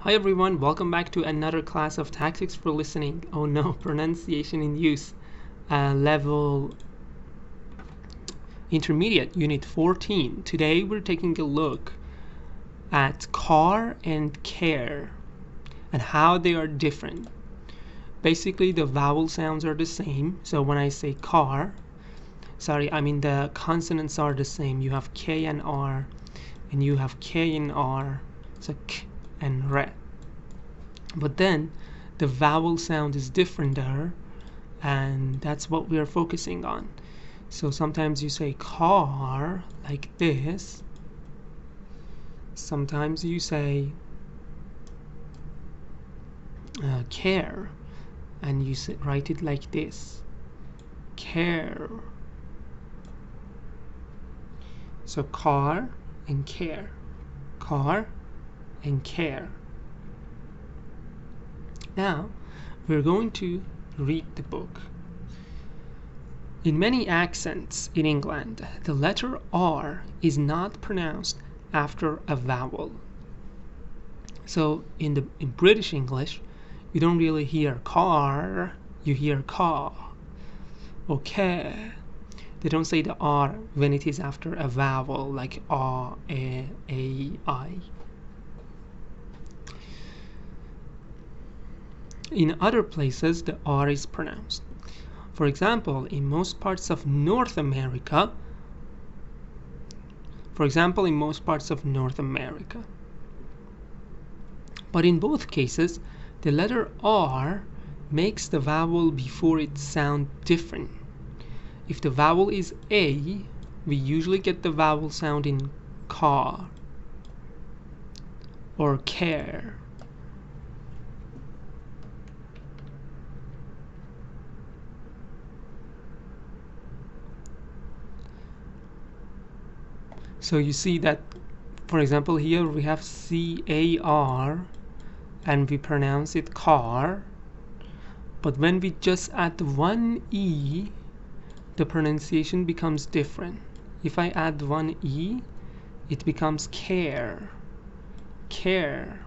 Hi everyone, welcome back to another class of Tactics for Listening. Oh no, Pronunciation in Use, level intermediate, unit 14. Today we're taking a look at car and care and how they are different. Basically the vowel sounds are the same, so when I say car, the consonants are the same. You have K and R, and you have K and R, so K and Re. But then the vowel sound is different there, and that's what we are focusing on. So sometimes you say car like this, sometimes you say care, and you write it like this, care. So car and care, car and care. Now we're going to read the book. In many accents in England, the letter R is not pronounced after a vowel. So in British English, you don't really hear car, you hear car. Okay. They don't say the R when it is after a vowel like A, I. In other places, the R is pronounced. For example, in most parts of North America. But in both cases, the letter R makes the vowel before it sound different. If the vowel is A, we usually get the vowel sound in car or care. So you see that, for example, here we have C-A-R and we pronounce it car, but when we just add one E, the pronunciation becomes different. If I add one E, it becomes care, care.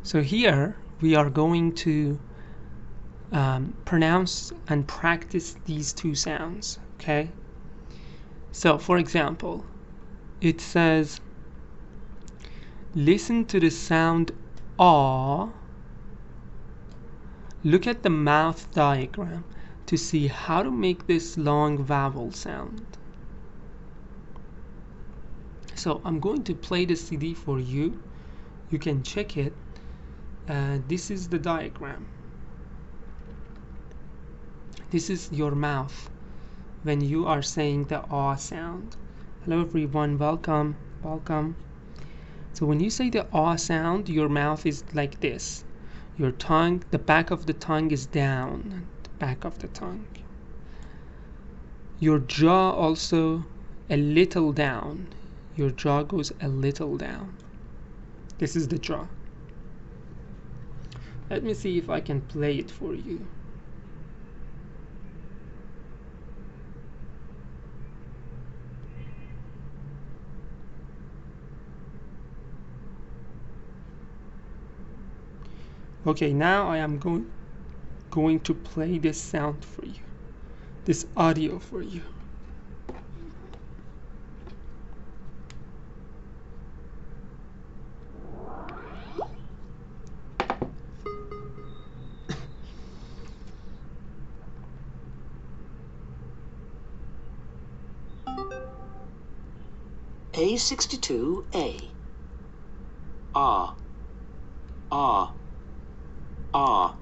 So here we are going to pronounce and practice these two sounds, okay? So, for example, it says, listen to the sound ah. Look at the mouth diagram to see how to make this long vowel sound. So, I'm going to play the CD for you. You can check it. This is the diagram. This is your mouth when you are saying the ah sound. Hello everyone, welcome. So when you say the ah sound, your mouth is like this. Your tongue, the back of the tongue is down, the back of the tongue. Your jaw also a little down. Your jaw goes a little down. This is the jaw. Let me see if I can play it for you. Okay, now I am going to play this sound for you, this audio for you. A62A. Ah, ah, ah.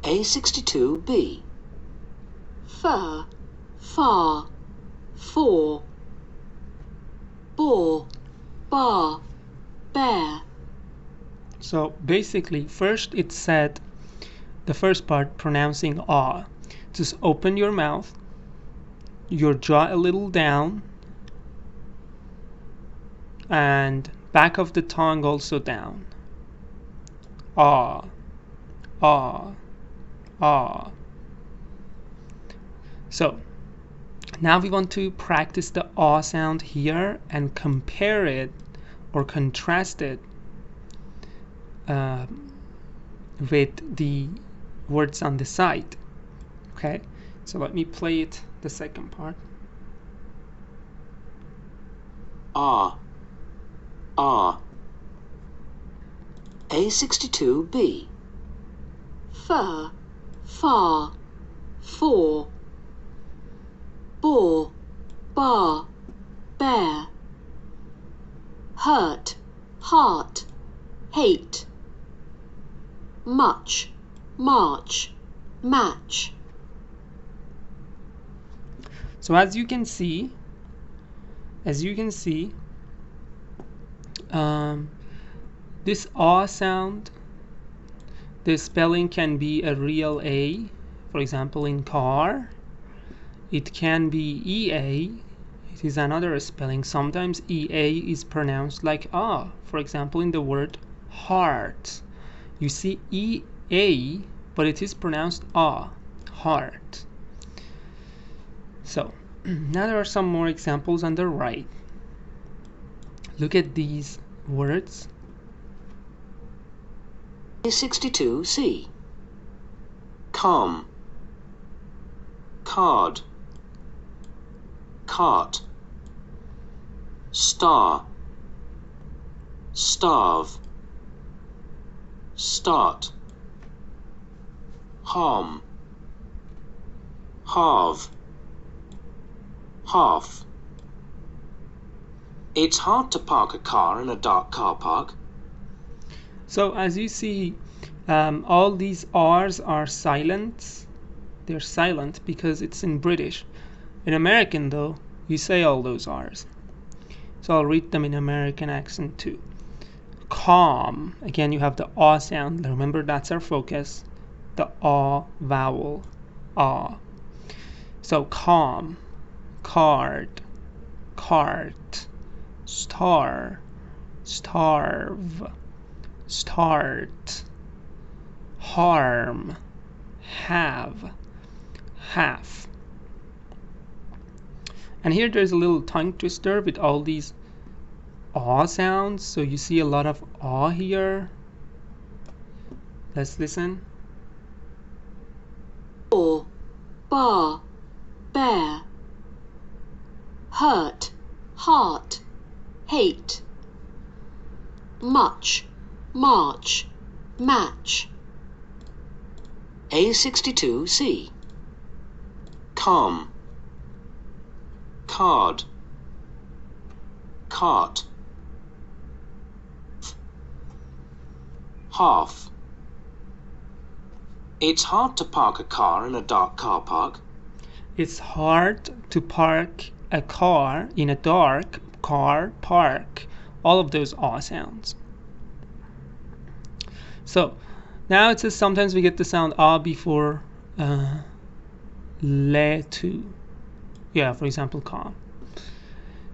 A62B. Fur, far, for, bore, bar, bear. So basically, first it said the first part pronouncing ah. Just open your mouth, your jaw a little down, and back of the tongue also down. Ah, ah, ah. So now we want to practice the ah sound here and compare it or contrasted with the words on the side. Okay, so let me play it, the second part. R. A62B. fur, far, for, bore, bar, bear, hurt, heart, hate, much, march, match. So as you can see, this ah sound, the spelling can be a real A, for example in car. It can be EA, it is another spelling. Sometimes EA is pronounced like ah, for example in the word heart. You see EA, but it is pronounced ah, heart. So now there are some more examples on the right. Look at these words. A62C. Calm, card, cart, star, starve, start, harm, halve, half. It's hard to park a car in a dark car park. So as you see, all these R's are silent. They're silent because it's in British. In American though, you say all those R's. So I'll read them in American accent too. Calm. Again, you have the ah sound. Remember, that's our focus. The ah vowel. Ah. So calm, card, cart, star, starve, start, harm, have, half. And here there's a little tongue twister with all these ah sounds. So you see a lot of ah here. Let's listen. Bore, bar, bear, hurt, heart, hate, much, march, match. A62C. Calm, card, cart, half. It's hard to park a car in a dark car park. It's hard to park a car in a dark car park. All of those ah sounds. So now it says sometimes we get the sound ah before le too. Yeah, for example, calm.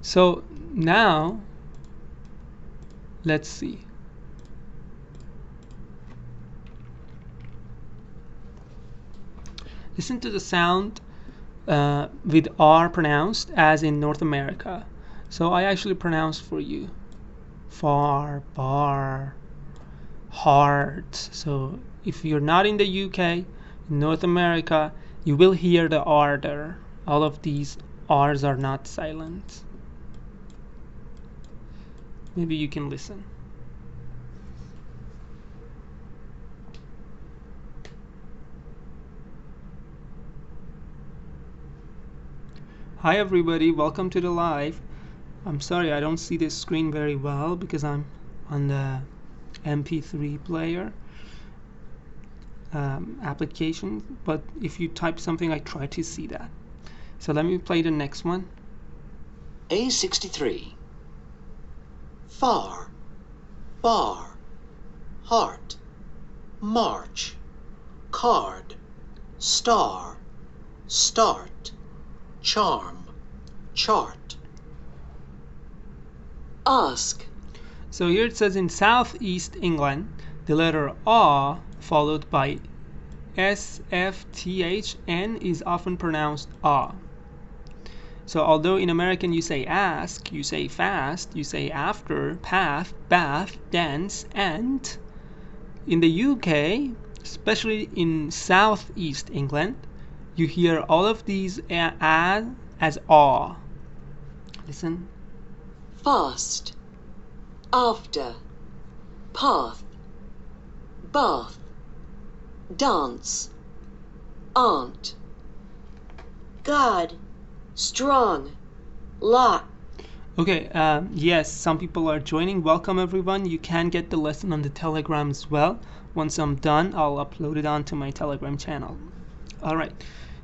So now let's see. Listen to the sound with R pronounced as in North America. So I actually pronounced for you. Far, bar, heart. So if you're not in the UK, in North America, you will hear the R there. All of these R's are not silent. Maybe you can listen. Hi everybody, welcome to the live. I'm sorry I don't see this screen very well because I'm on the MP3 player application, but if you type something I try to see that. So let me play the next one. A63. Far, bar, heart, march, card, star, start, charm, chart. Ask, So here it says in Southeast England, the letter A followed by SFTHN is often pronounced ah. So although in American you say ask, you say fast, you say after, path, bath, dance, and in the UK, especially in southeast England, you hear all of these as aw. Listen. Fast, after, path, bath, dance, aunt. God, strong, lock. Okay, yes, some people are joining. Welcome everyone. You can get the lesson on the Telegram as well. Once I'm done, I'll upload it onto my Telegram channel. Alright,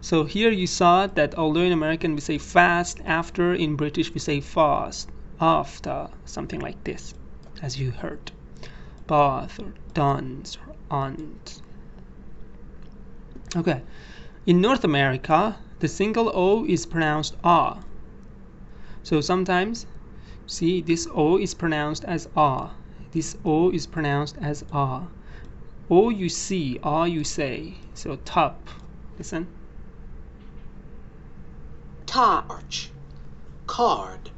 so here you saw that although in American we say fast, after, in British we say fast, after, something like this, as you heard. Bath or dance or aunt. Okay, in North America, the single O is pronounced ah. So sometimes, see, this O is pronounced as ah. This O is pronounced as ah. O you see, ah you say. So top. Listen. torch, card,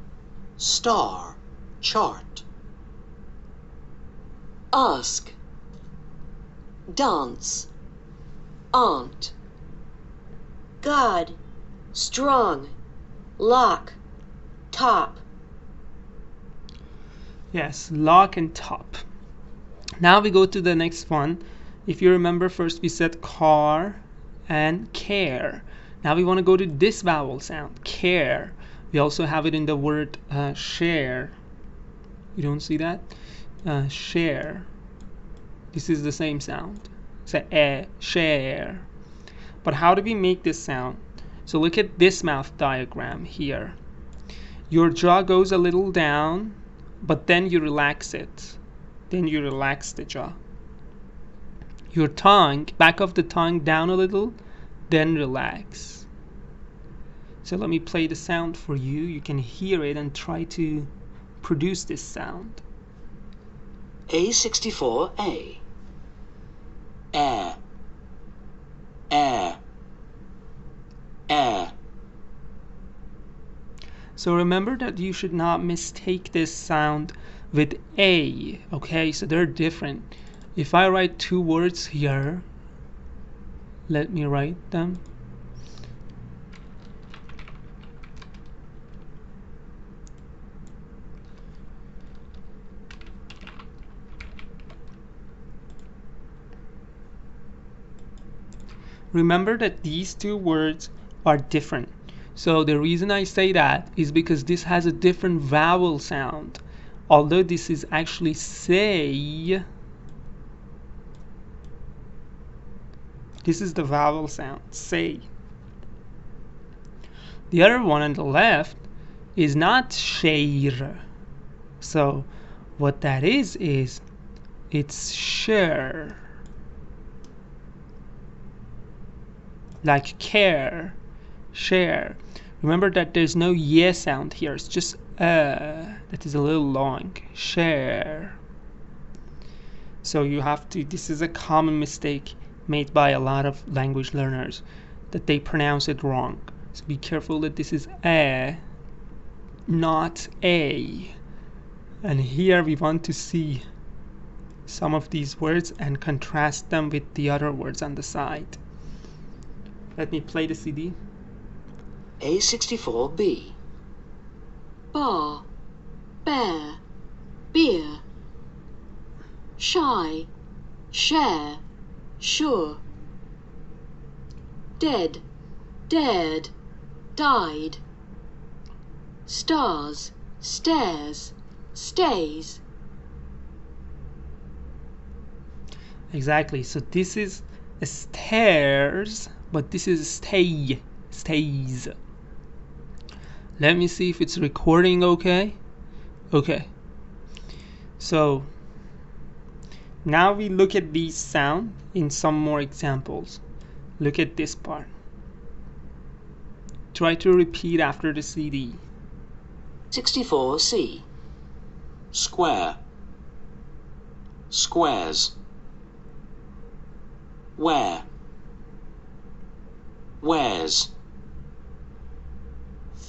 star, chart. Ask, dance, aunt. God, strong, lock, top. Yes, lock and top. Now we go to the next one. If you remember, first we said car and care. Now we want to go to this vowel sound, care. We also have it in the word share. You don't see that? Share. This is the same sound. Say share. But how do we make this sound? So look at this mouth diagram here. Your jaw goes a little down, but then you relax it. Then you relax the jaw. Your tongue, back of the tongue down a little, then relax. So let me play the sound for you. You can hear it and try to produce this sound. A64A. Air, air, air. So remember that you should not mistake this sound with A, okay? So they're different. If I write two words here, let me write them. Remember that these two words are different. So the reason I say that is because this has a different vowel sound. Although this is actually say, this is the vowel sound, say. The other one on the left is not share. So what that is it's share. Like care, share. Remember that there's no ye sound here. It's just that is a little long. Share. So you have to, this is a common mistake made by a lot of language learners, that they pronounce it wrong. So be careful that this is not a. And here we want to see some of these words and contrast them with the other words on the side. Let me play the CD. A64B. Bar, bear, beer. Shy, share, sure. Dead, dared, died. Stars, stairs, stays. Exactly. So this is stairs, but this is stay, stays. Let me see if it's recording okay. Okay. So now we look at these sound in some more examples. Look at this part. Try to repeat after the CD. 64C. Square, squares. Where, wears.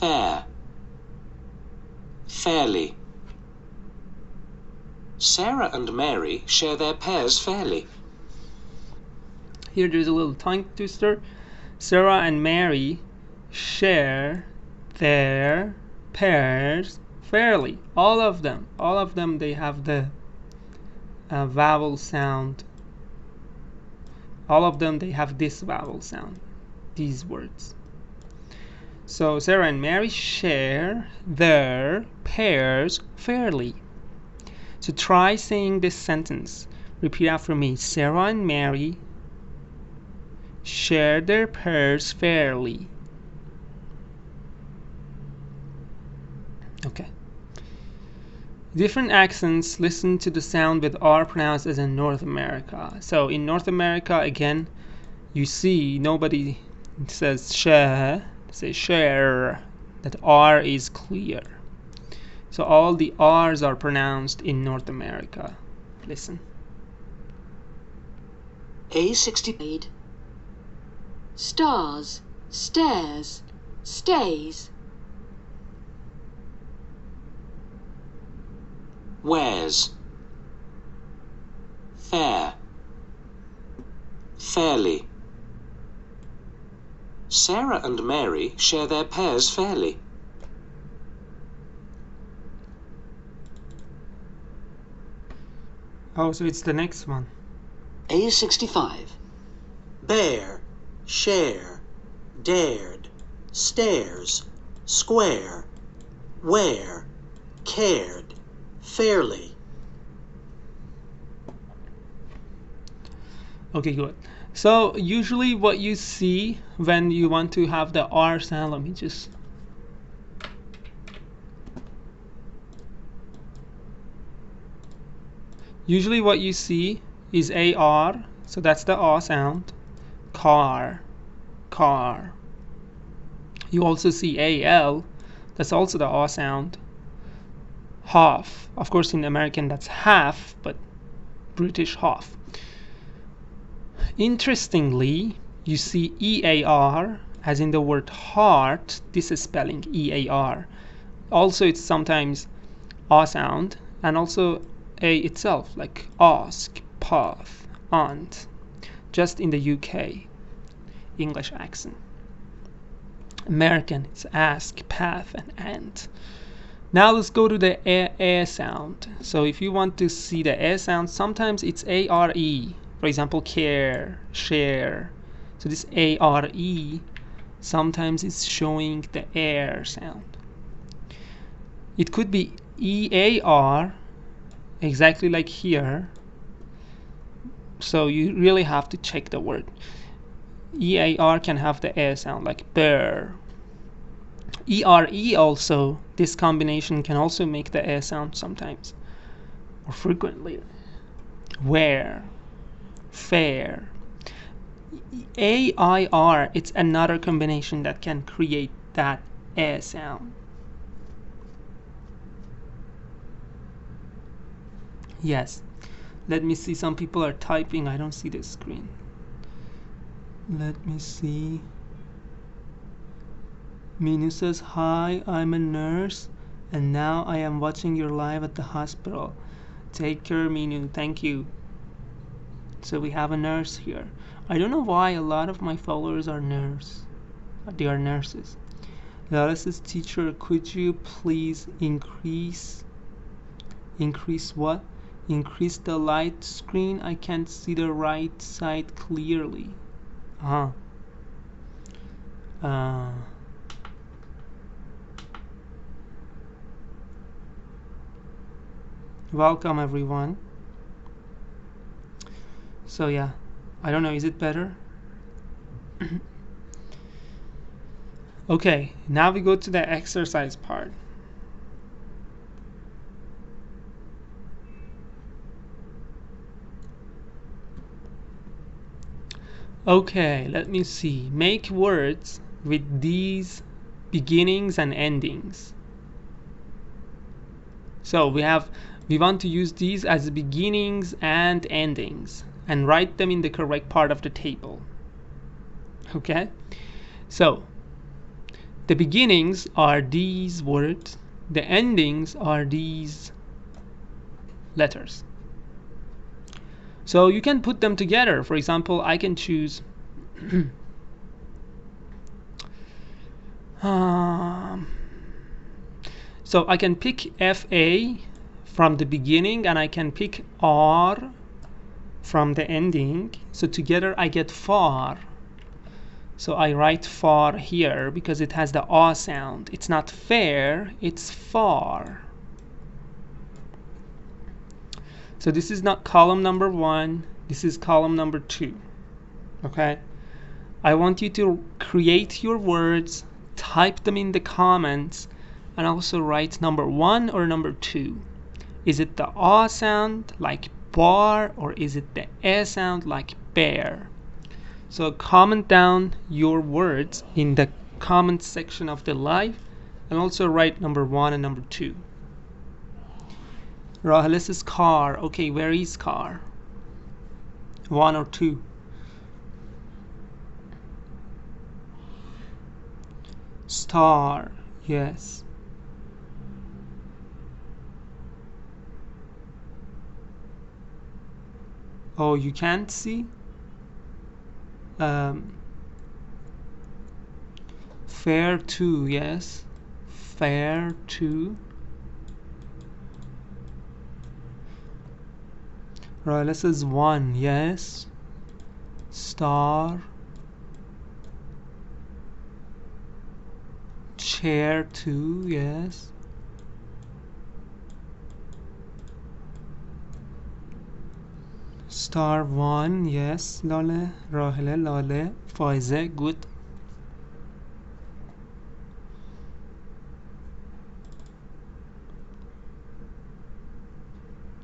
fair, fairly. Sarah and Mary share their pears fairly. Here there's a little tongue twister. Sarah and Mary share their pears fairly. All of them, they have the vowel sound. All of them, they have this vowel sound, these words. So Sarah and Mary share their pears fairly. So try saying this sentence. Repeat after me. Sarah and Mary share their pears fairly. Okay. Different accents listen to the sound with R pronounced as in North America. So in North America, again, you see nobody says share, say share. That R is clear. So all the R's are pronounced in North America. Listen. A60. Stars, stairs, stays. Wears, fair, fairly. Sarah and Mary share their pears fairly. Oh, so it's the next one. A65. Bear, share, dared, stairs, square, where, cared, fairly. Okay, good. So usually what you see when you want to have the R sound, let me just usually what you see is AR, so that's the R sound. Car, car. You also see AL, that's also the R sound. Half, of course in American that's half, but British half. Interestingly, you see EAR, as in the word heart, this is spelling EAR. Also it's sometimes A sound, and also A itself, like ask, path, aunt, just in the UK English accent. American, it's ask, path, and ant. Now let's go to the A sound. So if you want to see the A sound, sometimes it's ARE. For example, care, share. So this ARE, sometimes it's showing the air sound. It could be EAR, exactly like here. So you really have to check the word. EAR can have the air sound, like bear. ERE also, this combination can also make the air sound sometimes, or frequently. Where, fair. AIR, it's another combination that can create that air sound. Yes. Let me see, some people are typing. I don't see the screen. Let me see. Minu says, hi, I'm a nurse and now I am watching your live at the hospital. Take care, Minu. Thank you. So we have a nurse here. I don't know why a lot of my followers are nurse. They are nurses. Lara says, teacher, could you please increase what? Increase the light screen. I can't see the right side clearly. Welcome everyone. So yeah, I don't know, is it better? Okay, now we go to the exercise part. Okay, let me see. Make words with these beginnings and endings. So we want to use these as beginnings and endings and write them in the correct part of the table. Okay? So The beginnings are these words, the endings are these letters. So you can put them together. For example, I can choose so I can pick FA from the beginning and I can pick R from the ending. So together I get far. So I write far here because it has the A sound. It's not fair, it's far. So this is not column number 1, this is column number 2. Okay? I want you to create your words, type them in the comments, and also write number 1 or number 2. Is it the A sound like bar, or is it the E sound like bear? So comment down your words in the comment section of the live, and also write number 1 and number 2. Rahel says car. Okay, where is car? 1 or 2? Star. Yes. Oh, you can't see? Fair 2. Yes. Fair 2. Rahel says 1. Yes. Star. Chair 2. Yes. Star 1. Yes. Lale. Rahel. Lale. Faize. Good.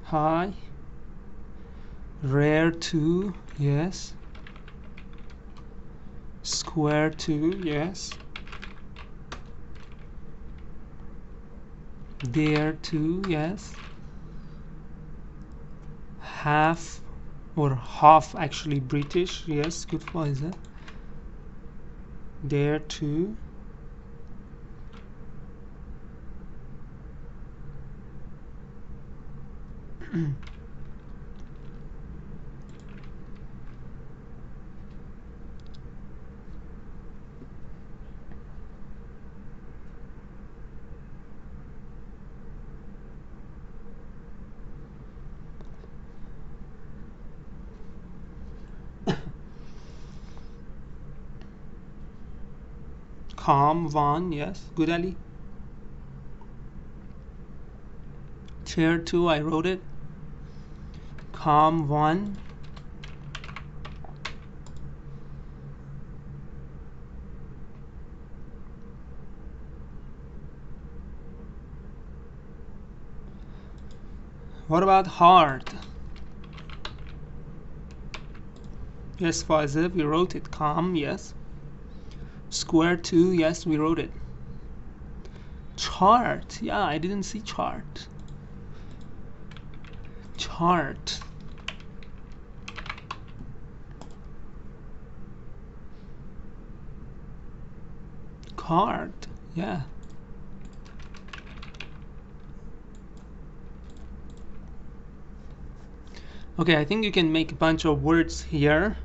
Hi. Rare 2. Yes. Square 2. Yes. Dare 2. Yes. Half or half actually British. Yes. Good for it. Dare 2. Calm 1. Yes. Good, Ali. Chair 2. I wrote it. Calm 1. What about hard? Yes, Faiz, we wrote it. Calm, yes. Square 2, yes, we wrote it. Chart, yeah, I didn't see chart. Chart. Card, yeah. Okay, I think you can make a bunch of words here,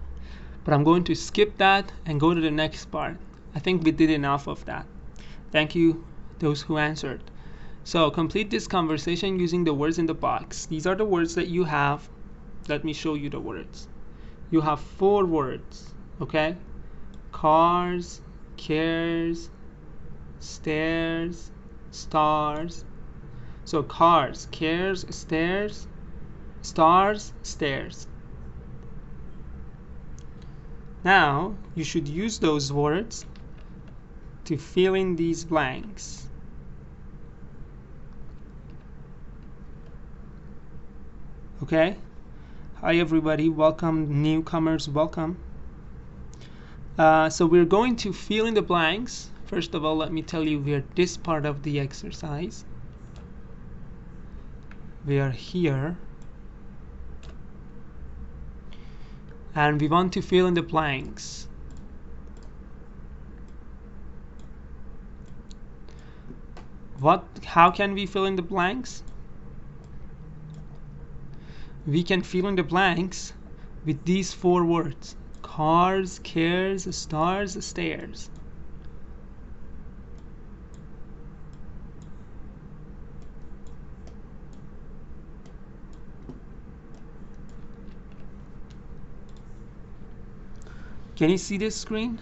but I'm going to skip that and go to the next part. I think we did enough of that. Thank you, those who answered. So complete this conversation using the words in the box. These are the words that you have. Let me show you the words. You have 4 words, okay? Cars, cares, stairs, stars. So cars, cares, stairs, stars, stairs. Now you should use those words to fill in these blanks. Okay? Hi everybody, welcome newcomers, welcome. So we're going to fill in the blanks. First of all, let me tell you we are this part of the exercise. We are here. And we want to fill in the blanks. How can we fill in the blanks? We can fill in the blanks with these 4 words: cars, cares, stars, stairs. Can you see this screen?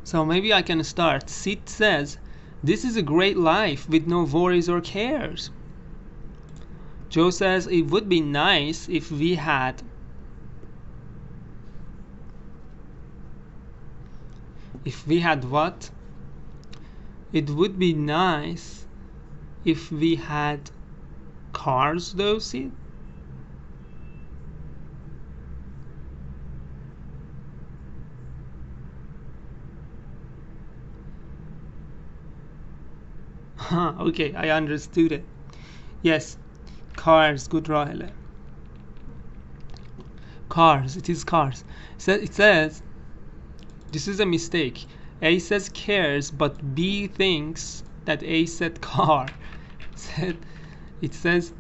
So maybe I can start. Sid says, "This is a great life with no worries or cares." Joe says, "It would be nice if we had." If we had what? It would be nice if we had cars, though, Sid. Okay, I understood it. Yes, cars. Good, Rahele. Cars. It is cars. So it says, this is a mistake. A says cares, but B thinks that A said car. It says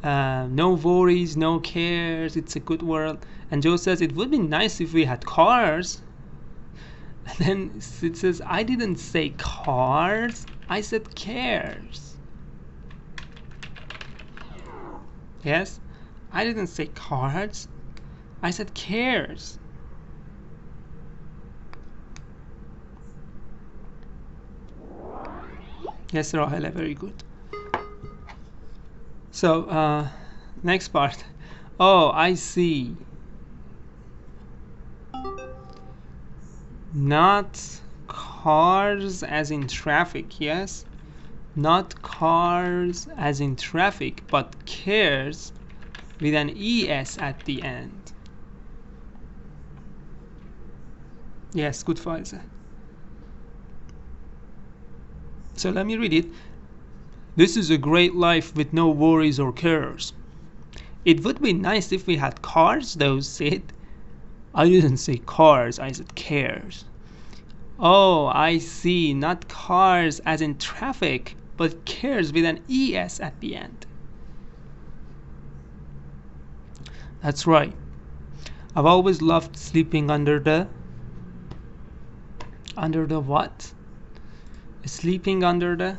no worries, no cares. It's a good world. And Joe says it would be nice if we had cars. And then it says, I didn't say cars, I said cares. Yes, I didn't say cards, I said cares. Yes, Rahela, very good. So, next part. Oh, I see. Not cars as in traffic, yes? Not cars as in traffic, but cares with an ES at the end. Yes, good, Faiza. So let me read it. This is a great life with no worries or cares. It would be nice if we had cars, though, Sid. I didn't say cars, I said cares. Oh, I see. Not cars as in traffic, but cares with an ES at the end. That's right. I've always loved sleeping under the what? Sleeping under the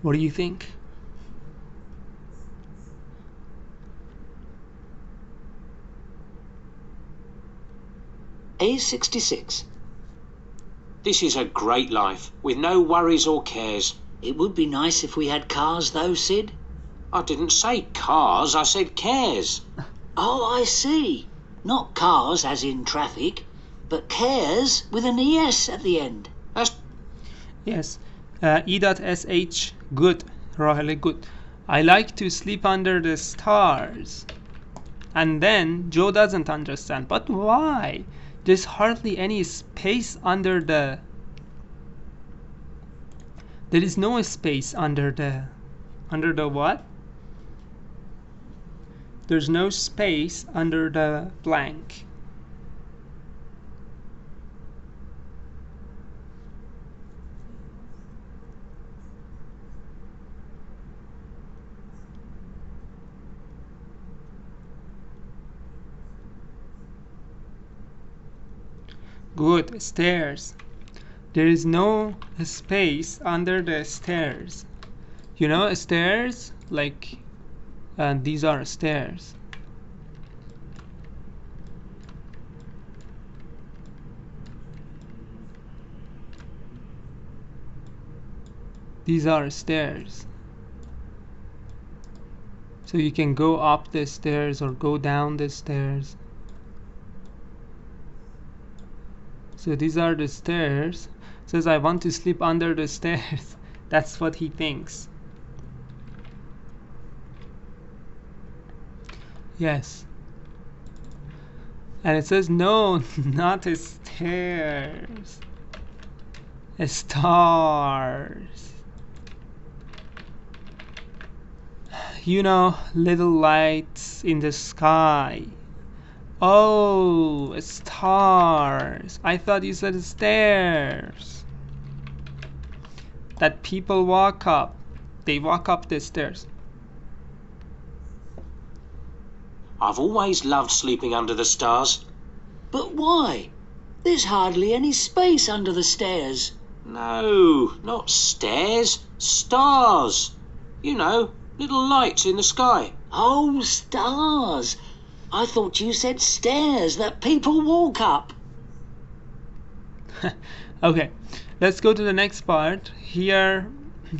What do you think? A66. This is a great life, with no worries or cares. It would be nice if we had cars, though, Sid. I didn't say cars, I said cares. Oh, I see. Not cars as in traffic, but cares with an ES at the end. That's... Yes. E.sh. Good. Rahele, good. I like to sleep under the stars. And then Joe doesn't understand. But why? There's hardly any space under the... There is no space under the... Under the what? There's no space under the blank. Good, stairs. There is no space under the stairs. You know, stairs, like, these are stairs. These are stairs. So you can go up the stairs or go down the stairs. So these are the stairs. Says I want to sleep under the stairs. That's what he thinks. Yes. And it says no, not stairs. Stars. You know, little lights in the sky. Oh, stars. I thought you said stairs. That people walk up. They walk up the stairs. I've always loved sleeping under the stars. But why? There's hardly any space under the stairs. No, not stairs, stars. You know, little lights in the sky. Oh, stars. I thought you said stairs that people walk up. Okay, let's go to the next part. Here,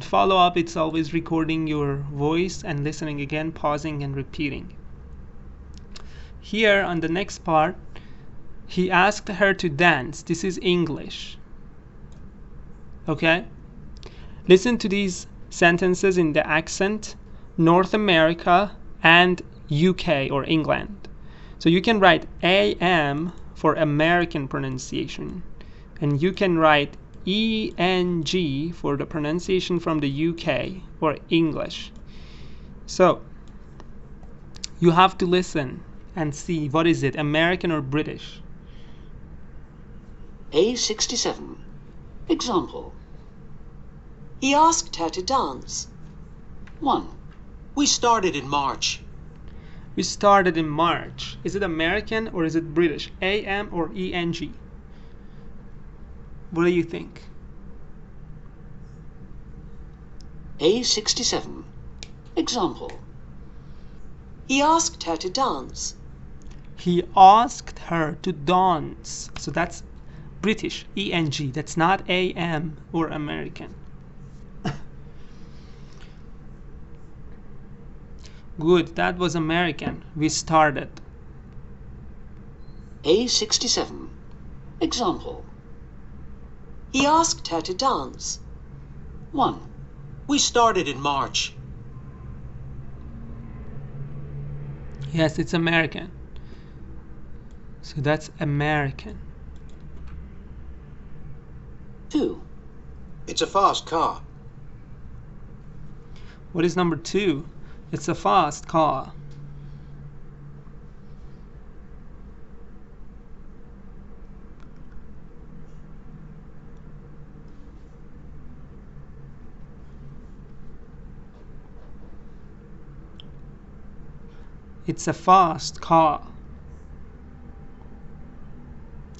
follow up. It's always recording your voice and listening again, pausing and repeating. Here on the next part, he asked her to dance. This is English. Okay? Listen to these sentences in the accent North America and UK or England. So you can write AM for American pronunciation, and you can write ENG for the pronunciation from the UK or English. So you have to listen and see what is it, American or British. A67. Example. He asked her to dance. 1. We started in March. We started in March. Is it American or is it British? AM or ENG? What do you think? A67. Example. He asked her to dance. He asked her to dance. So that's British, ENG. That's not AM or American. Good, that was American. We started. A67. Example. He asked her to dance. 1. We started in March. Yes, it's American. So that's American. 2. It's a fast car. What is number 2? It's a fast car. It's a fast car.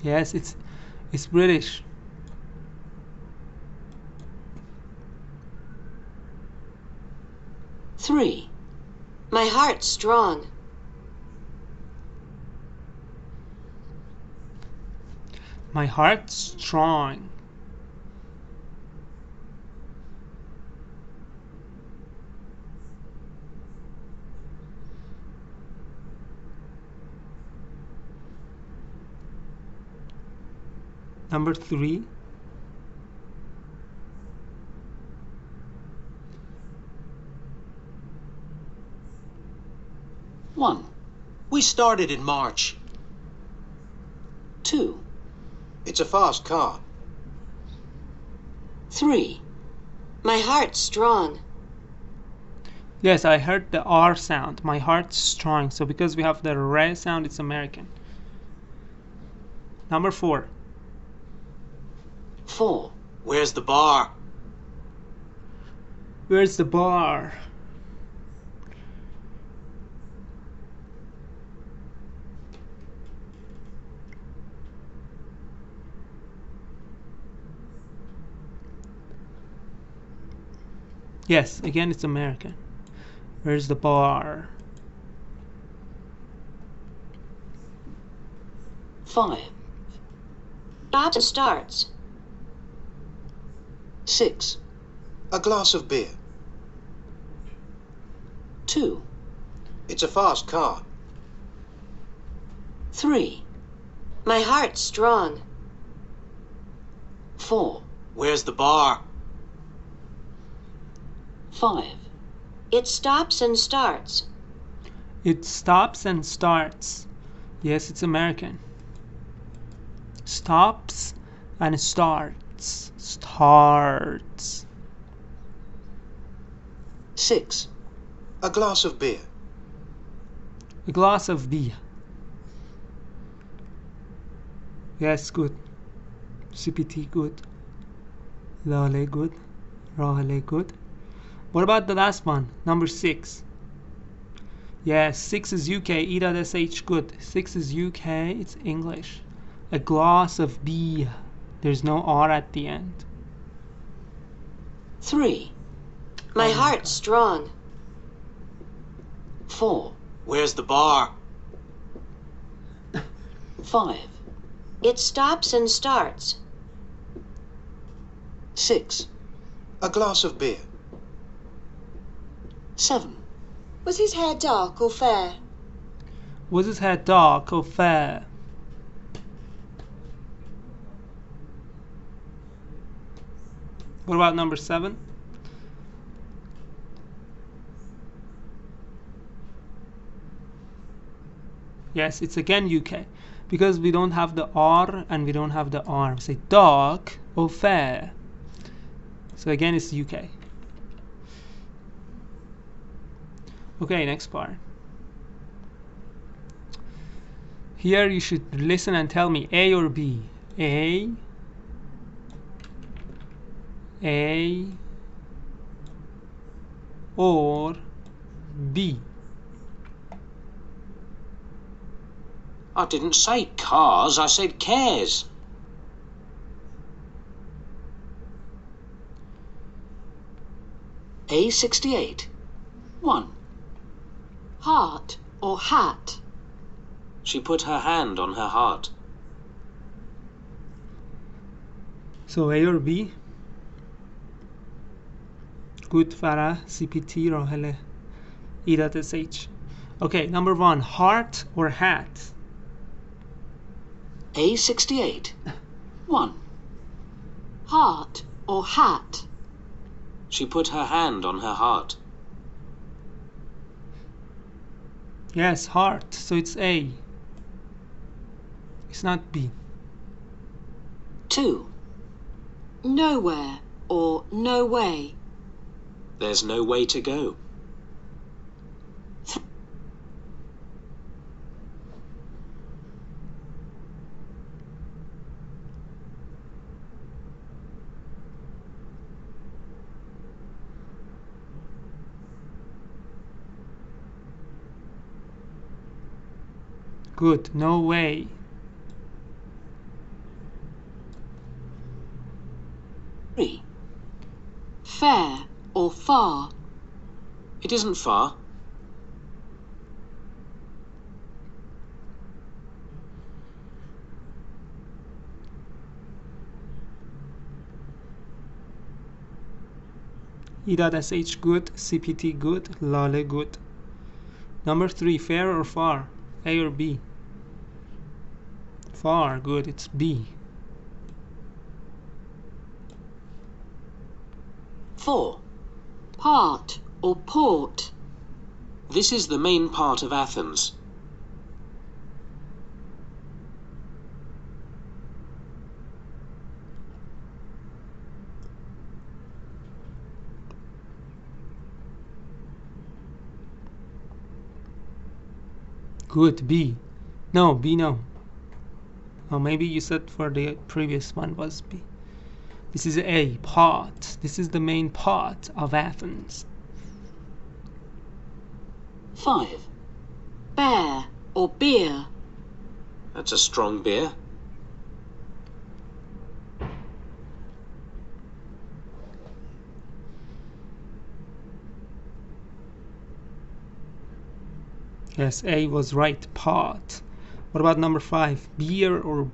Yes, it's British. Three. My heart's strong. My heart's strong. Number 3. One. We started in March. 2. It's a fast car. 3. My heart's strong. Yes, I heard the R sound. My heart's strong. So because we have the re sound, it's American. Number 4. 4. Where's the bar? Where's the bar? Yes, again it's American. Where's the bar? 5. Stop starts. 6. A glass of beer. 2. It's a fast car. 3. My heart's strong. 4, Where's the bar? 5, It stops and starts. It stops and starts. Yes, it's American. Stops and starts. Starts. 6, A glass of beer. A glass of beer. Yes, good. CPT, good. Lale, good. Rahale, good. What about the last one? Number 6. Yes, 6 is UK. E.sh, good. 6 is UK. It's English. A glass of beer. There's no R at the end. 3, My heart's strong. 4, Where's the bar? 5, It stops and starts. 6, A glass of beer. 7, Was his hair dark or fair? Was his hair dark or fair? What about number 7? Yes, it's again UK. Because we don't have the R and we don't have the R. We say dark or fair. So again, it's UK. Okay, next part. Here you should listen and tell me A or B. A, or B. I didn't say cars, I said cares. A68, 1, Heart or hat? She put her hand on her heart. So A or B? Good, Farah, CPT, Rahele, E.sh. Okay, number 1, heart or hat? A68, 1, Heart or hat? She put her hand on her heart. Yes, heart. So it's A. It's not B. 2, Nowhere or no way? There's no way to go. Good. No way. 3, Fair or far? It isn't far. E.sh good. CPT good. Lale good. Number 3, fair or far? A or B? Far. Good. It's B. 4, Part or port? This is the main part of Athens. Good. B. No, B no. Oh, maybe you said for the previous one was B. This is A, part. This is the main part of Athens. 5, Bear or beer? That's a strong beer. Yes, A was right, part. What about number 5? Beer or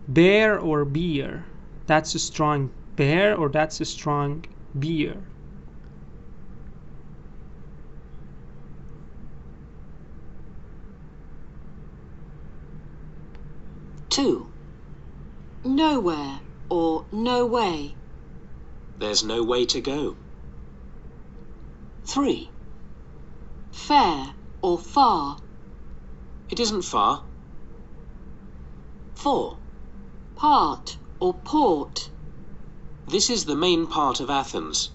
bear or beer? That's a strong bear or that's a strong beer? Two, Nowhere or no way. There's no way to go. 3. Fair or far. It isn't far. 4. Part or port. This is the main part of Athens.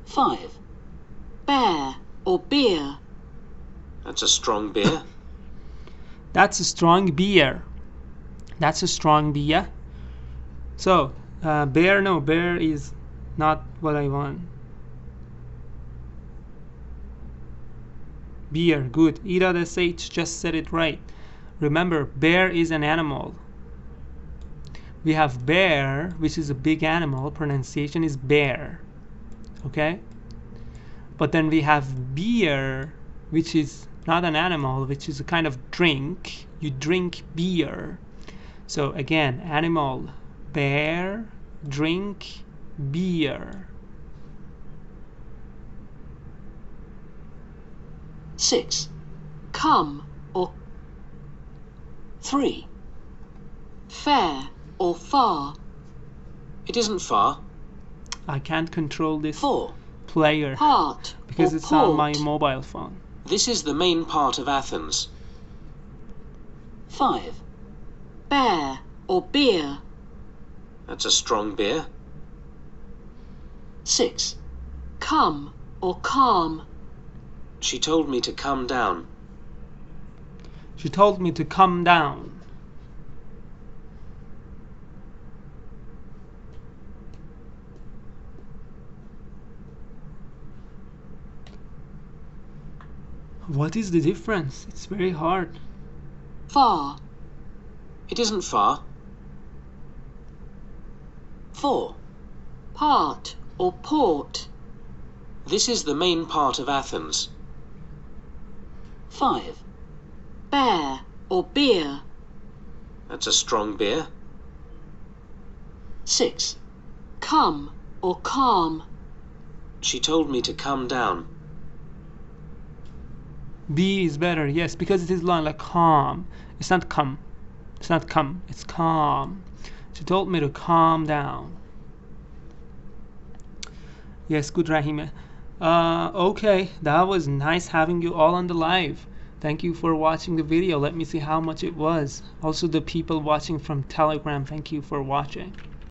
5. Bear or beer. That's a strong beer. That's a strong beer. That's a strong beer. So, bear, no, bear is not what I want. Beer, good. Ida SH just said it right. Remember, bear is an animal. We have bear, which is a big animal. Pronunciation is bear. Okay? But then we have beer, which is not an animal, which is a kind of drink. You drink beer. So again, animal, bear, drink, beer. 6. Come or 3. Fair or far. It isn't far. I can't control this 4. player Part because or it's port. on my mobile phone. This is the main part of Athens. 5. Bear or beer. That's a strong beer. 6. Come or calm. She told me to come down. She told me to come down. What is the difference? It's very hard. Far. It isn't far. 4. Part or port. This is the main part of Athens. 5. Bear or beer. That's a strong beer. 6. Come or calm. She told me to come down. B is better, yes, because it is long, like calm. It's not come. It's not come. It's calm. She told me to calm down. Yes, good, Rahima. Okay, that was nice having you all on the live. Thank you for watching the video. Let me see how much it was. Also, the people watching from Telegram, thank you for watching.